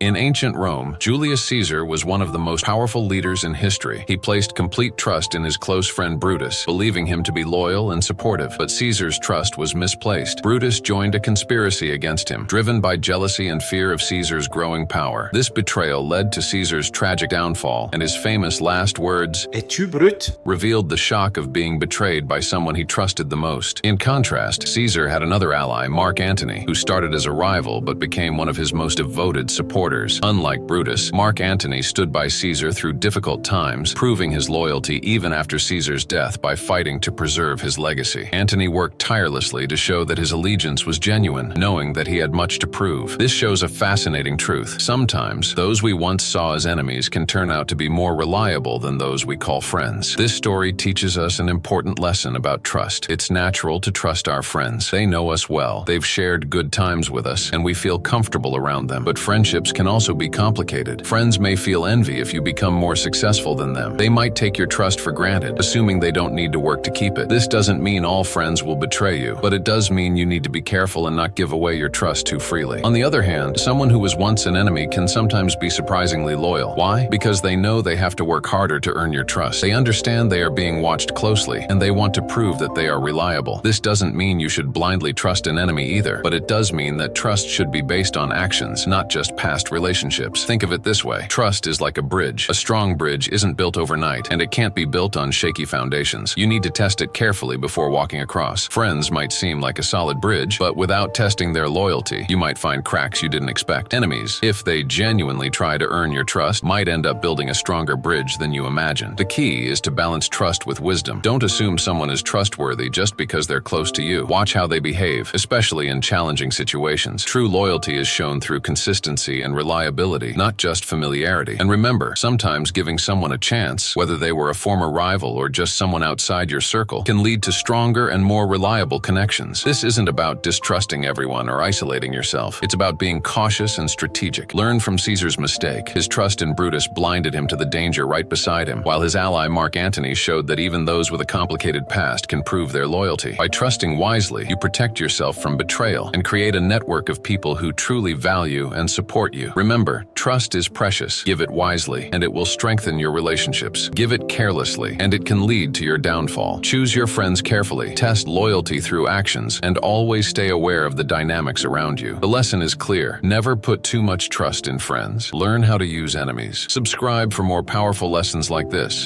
In ancient Rome, Julius Caesar was one of the most powerful leaders in history. He placed complete trust in his close friend Brutus, believing him to be loyal and supportive. But Caesar's trust was misplaced. Brutus joined a conspiracy against him, driven by jealousy and fear of Caesar's growing power. This betrayal led to Caesar's tragic downfall, and his famous last words, "Es-tu brute?" revealed the shock of being betrayed by someone he trusted the most. In contrast, Caesar had another ally, Antony, who started as a rival but became one of his most devoted supporters. Unlike Brutus, Antony stood by Caesar through difficult times, proving his loyalty even after Caesar's death by fighting to preserve his legacy. Antony worked tirelessly to show that his allegiance was genuine, knowing that he had much to prove. This shows a fascinating truth. Sometimes, those we once saw as enemies can turn out to be more reliable than those we call friends. This story teaches us an important lesson about trust. It's natural to trust our friends. They know us well. They've shared good times with us, and we feel comfortable around them. But friendships can also be complicated. Friends may feel envy if you become more successful than them. They might take your trust for granted, assuming they don't need to work to keep it. This doesn't mean all friends will betray you, but it does mean you need to be careful and not give away your trust too freely. On the other hand, someone who was once an enemy can sometimes be surprisingly loyal. Why? Because they know they have to work harder to earn your trust. They understand they are being watched closely, and they want to prove that they are reliable. This doesn't mean you should blindly trust an enemy either, but it does mean that trust should be based on actions, not just past relationships. Think of it this way. Trust is like a bridge. A strong bridge isn't built overnight, and it can't be built on shaky foundations. You need to test it carefully before walking across. Friends might seem like a solid bridge, but without testing their loyalty, you might find cracks you didn't expect. Enemies, if they genuinely try to earn your trust, might end up building a stronger bridge than you imagined. The key is to balance trust with wisdom. Don't assume someone is trustworthy just because they're close to you. Watch how they behave, especially in challenging situations. True loyalty is shown through consistency and reliability, not just familiarity. And remember, sometimes giving someone a chance, whether they were a former rival or just someone outside your circle, can lead to stronger and more reliable connections. This isn't about distrusting everyone or isolating yourself. It's about being cautious and strategic. Learn from Caesar's mistake. His trust in Brutus blinded him to the danger right beside him, while his ally Antony showed that even those with a complicated past can prove their loyalty. By trusting wisely, you protect yourself from betrayal and create a network of people who truly value and support you. Remember, trust is precious. Give it wisely, and it will strengthen your relationships. Give it carelessly, and it can lead to your downfall. Choose your friends carefully, test loyalty through actions, and always stay aware of the dynamics around you. The lesson is clear. Never put too much trust in friends. Learn how to use enemies. Subscribe for more powerful lessons like this.